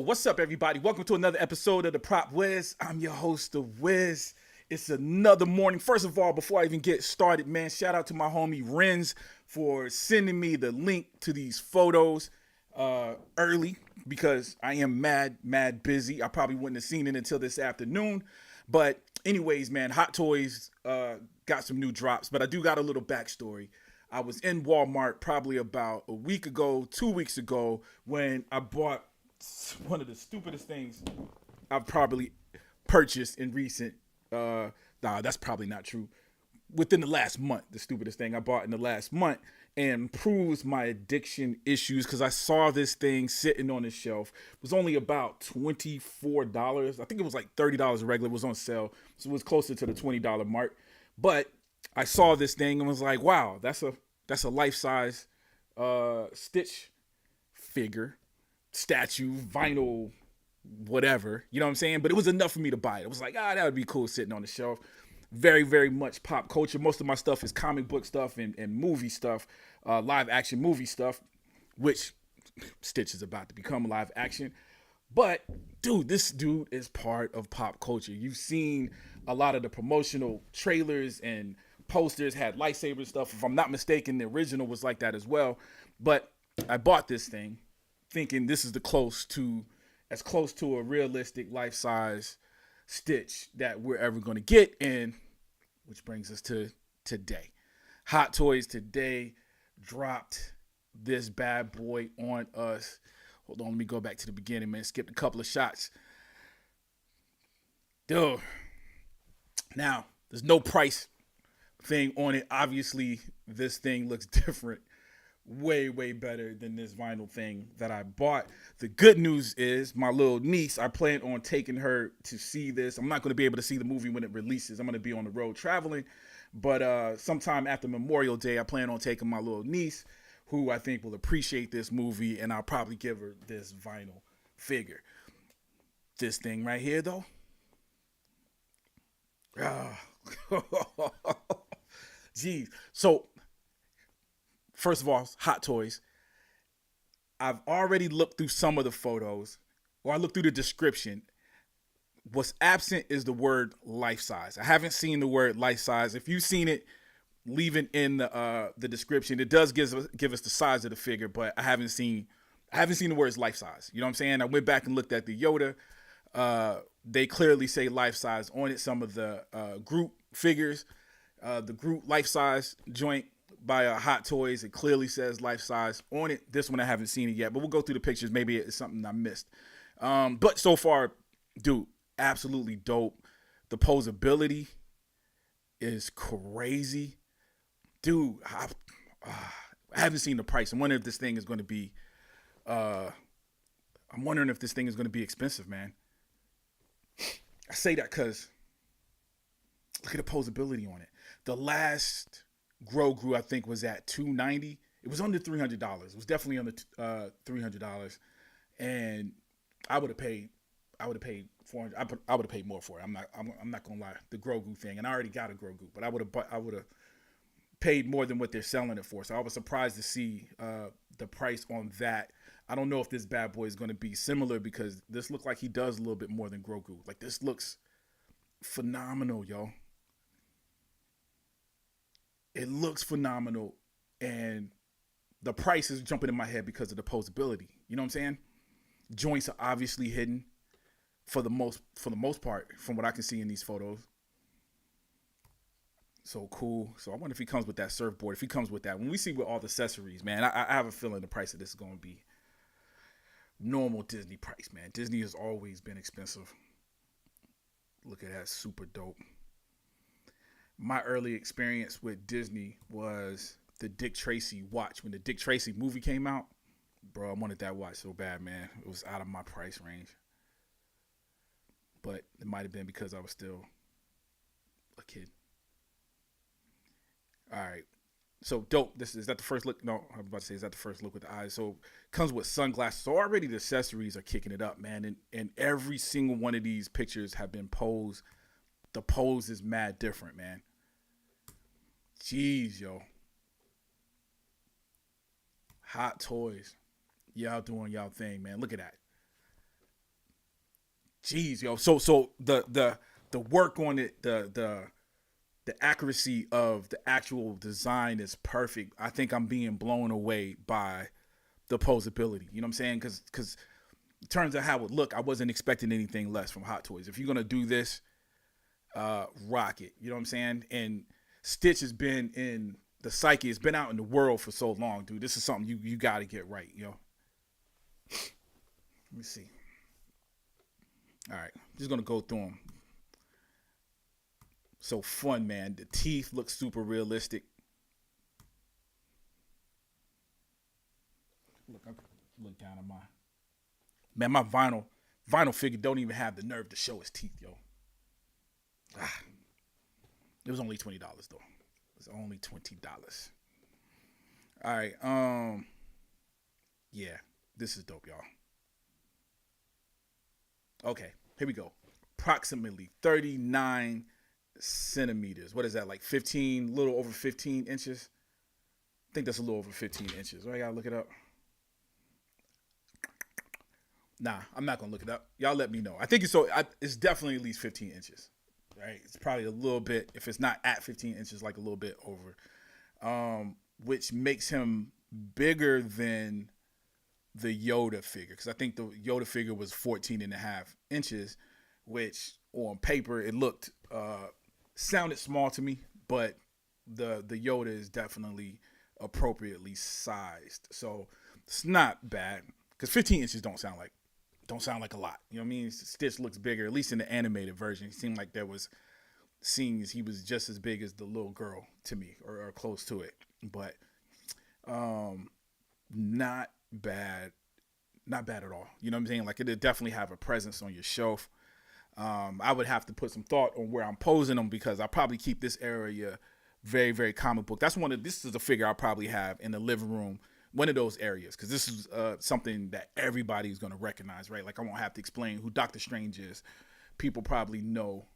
What's up, everybody? Welcome to another episode of the Prop Wiz. I'm your host, the Wiz. It's another morning. First of all, before I even get started, man, shout out to my homie Renz for sending me the link to these photos early because I am mad busy. I probably wouldn't have seen it until this afternoon. But anyways, man, Hot Toys got some new drops, but I do got a little backstory. I was in Walmart probably about a week ago, 2 weeks ago, when I bought one of the stupidest things I've probably purchased in recent. That's probably not true. Within the last month, the stupidest thing I bought in the last month, and proves my addiction issues because I saw this thing sitting on the shelf. It was only about $24. I think it was like $30 regular. It was on sale, so it was closer to the $20 mark. But I saw this thing and was like, wow, that's a life-size Stitch figure, statue, vinyl, whatever. You know what I'm saying? But it was enough for me to buy it. It was like, that would be cool sitting on the shelf. Very, very much pop culture. Most of my stuff is comic book stuff and movie stuff, live action movie stuff, which Stitch is about to become live action. But, dude, this dude is part of pop culture. You've seen a lot of the promotional trailers and posters had lightsaber stuff. If I'm not mistaken, the original was like that as well. But I bought this thing thinking this is as close to a realistic life-size Stitch that we're ever going to get. And which brings us to today. Hot Toys today dropped this bad boy on us. Hold on, let me go back to the beginning, man. Skipped a couple of shots. Dude. Now, there's no price thing on it. Obviously, this thing looks different. Way better than this vinyl thing that I bought. The good news is my little niece, I plan on taking her to see this. I'm not going to be able to see the movie when it releases. I'm going to be on the road traveling. But sometime after Memorial Day, I plan on taking my little niece, who I think will appreciate this movie, and I'll probably give her this vinyl figure. This thing right here, though. Jeez. So, first of all, Hot Toys. I've already looked through some of the photos, or I looked through the description. What's absent is the word life size. I haven't seen the word life size. If you've seen it, leave it in the description. It does give us the size of the figure, but I haven't seen the words life size. You know what I'm saying? I went back and looked at the Yoda. They clearly say life size on it. Some of the group figures, the group life size joint by Hot Toys, it clearly says life size on it. This one I haven't seen it yet, but we'll go through the pictures. Maybe it's something I missed. But so far, dude, absolutely dope. The posability is crazy. Dude, I haven't seen the price. I'm wondering if this thing is going to be expensive, man. I say that because look at the posability on it. The last Grogu, I think, was at $290. It was under $300. It was definitely under $300, and I would have paid $400. I would have paid more for it. I'm not gonna lie. The Grogu thing, and I already got a Grogu, but I would have paid more than what they're selling it for. So I was surprised to see the price on that. I don't know if this bad boy is going to be similar because this looks like he does a little bit more than Grogu. Like, this looks phenomenal, yo. It looks phenomenal, and the price is jumping in my head because of the posability. You know what I'm saying? Joints are obviously hidden for the most part, from what I can see in these photos. So cool. So I wonder if he comes with that surfboard. If he comes with that, when we see with all the accessories, man, I have a feeling the price of this is going to be normal Disney price, man. Disney has always been expensive. Look at that, super dope. My early experience with Disney was the Dick Tracy watch. When the Dick Tracy movie came out, bro, I wanted that watch so bad, man. It was out of my price range. But it might have been because I was still a kid. All right. So dope. Is that the first look? No, I was about to say, is that the first look with the eyes? So comes with sunglasses. So already the accessories are kicking it up, man. And every single one of these pictures have been posed. The pose is mad different, man. Jeez, yo. Hot Toys. Y'all doing y'all thing, man. Look at that. Jeez, yo. So the work on it, the accuracy of the actual design is perfect. I think I'm being blown away by the posability. You know what I'm saying? Because in terms of how it would look, I wasn't expecting anything less from Hot Toys. If you're gonna do this, rock it. You know what I'm saying? And Stitch has been in the psyche. It's been out in the world for so long, dude. This is something you got to get right, yo. Let me see. All right, just gonna go through them. So fun, man. The teeth look super realistic. I look down at my vinyl figure don't even have the nerve to show his teeth, yo. It was only $20 though. It was only $20. All right, yeah, this is dope, y'all. Okay, here we go. Approximately 39 centimeters. What is that, like 15, little over 15 inches? I think that's a little over 15 inches. I gotta look it up. Nah, I'm not gonna look it up. Y'all let me know. I think it's definitely at least 15 inches. Right? It's probably a little bit, if it's not at 15 inches, like a little bit over. Which makes him bigger than the Yoda figure. Because I think the Yoda figure was 14 and a half inches, which on paper it looked sounded small to me, but the Yoda is definitely appropriately sized. So it's not bad. Because 15 inches don't sound like a lot. You know what I mean? Stitch looks bigger, at least in the animated version. It seemed like there was scenes he was just as big as the little girl to me, or close to it. But not bad. Not bad at all. You know what I'm saying? Like, it'll definitely have a presence on your shelf. I would have to put some thought on where I'm posing them, because I probably keep this area very, very comic book. This is a figure I'll probably have in the living room, one of those areas, because this is something that everybody's going to recognize, right? Like, I won't have to explain who Doctor Strange is. People probably know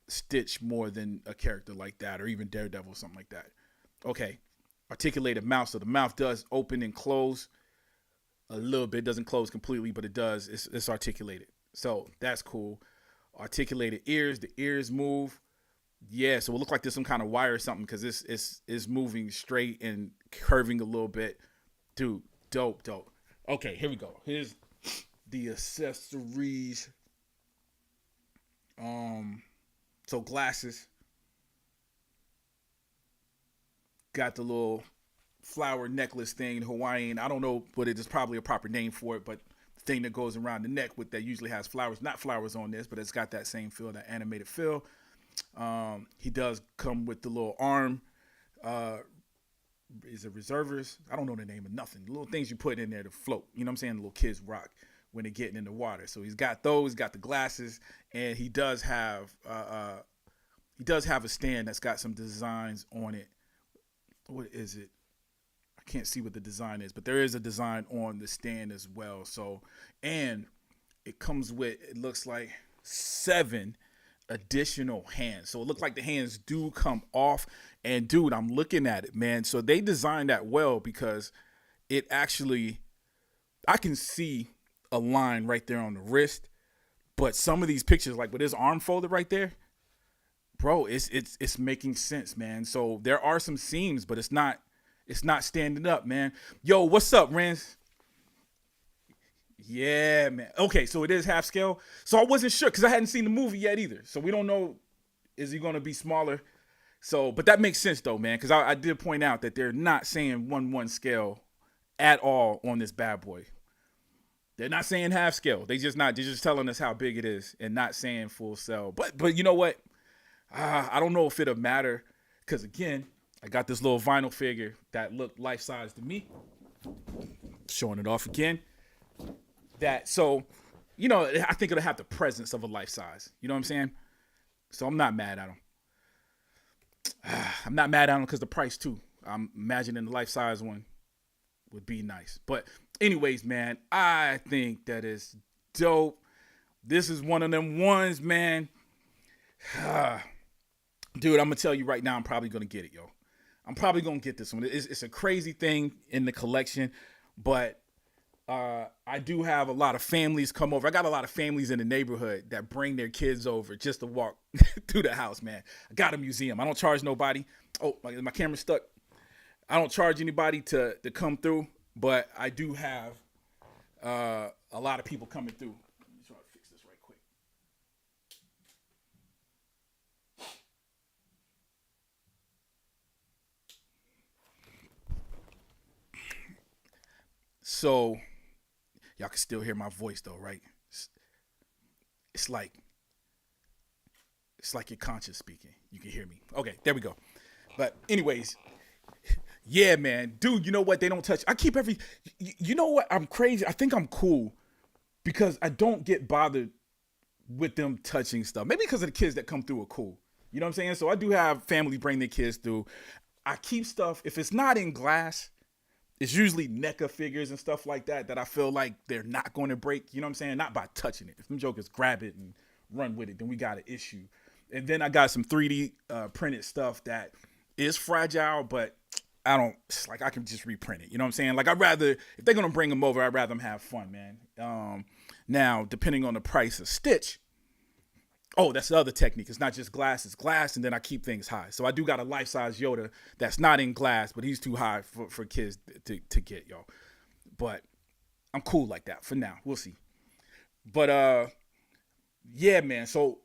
Stitch more than a character like that, or even Daredevil or something like that. Okay, articulated mouth. So the mouth does open and close a little bit. It doesn't close completely, but it does. It's articulated. So that's cool. Articulated ears. The ears move. Yeah, so it look like there's some kind of wire or something, because it's moving straight and curving a little bit. Dude, dope. Okay, here we go. Here's the accessories. So glasses. Got the little flower necklace thing, Hawaiian. I don't know, but it is probably a proper name for it, but the thing that goes around the neck that usually has flowers. Not flowers on this, but it's got that same feel, that animated feel. He does come with the little arm. Is it reservers? I don't know the name of nothing. The little things you put in there to float. You know what I'm saying? The little kids rock when they're getting in the water. So he's got those. He's got the glasses, and he does have a stand that's got some designs on it. What is it? I can't see what the design is, but there is a design on the stand as well. So, and it comes with, it looks like 7 additional hands. So it looked like the hands do come off. And dude, I'm looking at it, man. So they designed that well, because it actually, I can see a line right there on the wrist. But some of these pictures, like with his arm folded right there, bro, it's making sense, man. So there are some seams, but it's not standing up, man. Yo, what's up, Renz? Yeah, man. Okay, so it is half scale. So I wasn't sure, because I hadn't seen the movie yet either. So we don't know, is he going to be smaller? So, but that makes sense though, man, because I did point out that they're not saying 1/1 scale at all on this bad boy. They're not saying half scale. They're just telling us how big it is and not saying full scale. But you know what? I don't know if it'll matter, because again, I got this little vinyl figure that looked life size to me. Showing it off again. So, you know, I think it'll have the presence of a life size. You know what I'm saying? So I'm not mad at him. I'm not mad at him because the price too. I'm imagining the life size one would be nice. But anyways, man, I think that is dope. This is one of them ones, man. Dude, I'm going to tell you right now, I'm probably going to get it, yo. I'm probably going to get this one. It's a crazy thing in the collection, but I do have a lot of families come over. I got a lot of families in the neighborhood that bring their kids over just to walk through the house, man. I got a museum. I don't charge nobody. Oh, my camera's stuck. I don't charge anybody to come through, but I do have a lot of people coming through. Let me try to fix this right quick. So y'all can still hear my voice though, right? It's like your conscience speaking. You can hear me. Okay, there we go. But anyways, yeah, man, dude. You know what? They don't touch. I keep every. You know what? I'm crazy. I think I'm cool because I don't get bothered with them touching stuff. Maybe because of the kids that come through are cool. You know what I'm saying? So I do have family bring their kids through. I keep stuff if it's not in glass. It's usually NECA figures and stuff like that I feel like they're not going to break. You know what I'm saying? Not by touching it. If them jokers grab it and run with it, then we got an issue. And then I got some 3D printed stuff that is fragile, but I don't, it's like I can just reprint it. You know what I'm saying? Like I'd rather, if they're going to bring them over, I'd rather them have fun, man. Now, depending on the price of Stitch, oh, that's the other technique. It's not just glass, it's glass, and then I keep things high. So I do got a life-size Yoda that's not in glass, but he's too high for kids to get, yo. But I'm cool like that for now. We'll see. But, yeah, man. So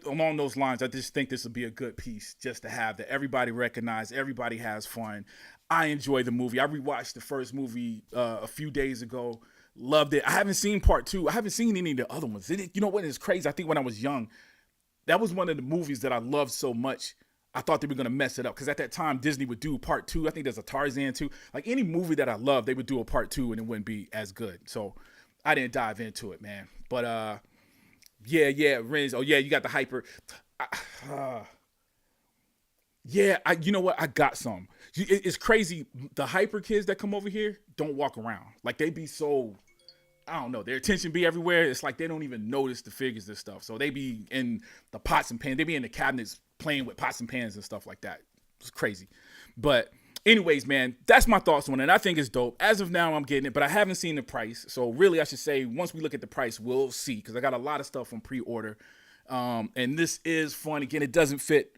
along those lines, I just think this will be a good piece just to have that everybody recognize, everybody has fun. I enjoy the movie. I rewatched the first movie a few days ago. Loved it. I haven't seen part 2. I haven't seen any of the other ones. You know what is crazy? I think when I was young, that was one of the movies that I loved so much. I thought they were going to mess it up because at that time, Disney would do part 2. I think there's a Tarzan 2. Like any movie that I love, they would do a part 2 and it wouldn't be as good. So I didn't dive into it, man. But yeah, Renz. Oh yeah, you got the hyper. Yeah, you know what? I got some. It's crazy. The hyper kids that come over here don't walk around. Like they be so, I don't know. Their attention be everywhere. It's like they don't even notice the figures and stuff. So they be in the pots and pans. They be in the cabinets playing with pots and pans and stuff like that. It's crazy. But anyways, man, that's my thoughts on it. I think it's dope. As of now, I'm getting it, but I haven't seen the price. So really, I should say once we look at the price, we'll see. Because I got a lot of stuff on pre-order. And this is fun. Again, it doesn't fit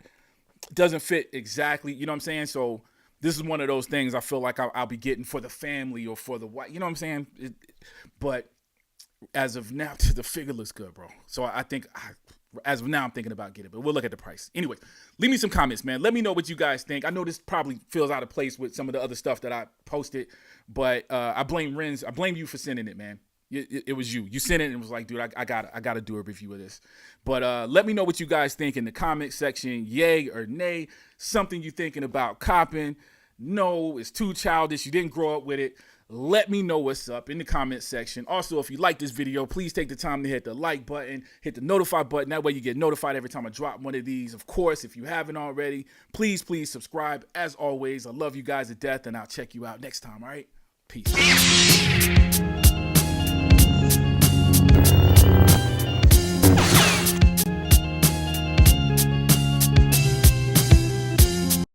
exactly. You know what I'm saying? So this is one of those things I feel like I'll be getting for the family or for the white. You know what I'm saying? But as of now, the figure looks good, bro. So I think as of now, I'm thinking about getting it. But we'll look at the price. Anyway, leave me some comments, man. Let me know what you guys think. I know this probably feels out of place with some of the other stuff that I posted. But I blame Renz. I blame you for sending it, man. It was you. You sent it and was like, dude, I got to do a review of this. But let me know what you guys think in the comment section. Yay or nay. Something you thinking about copping. No, it's too childish. You didn't grow up with it. Let me know what's up in the comment section. Also, if you like this video, please take the time to hit the like button, hit the notify button. That way you get notified every time I drop one of these. Of course, if you haven't already, please subscribe. As always, I love you guys to death, and I'll check you out next time, all right? Peace.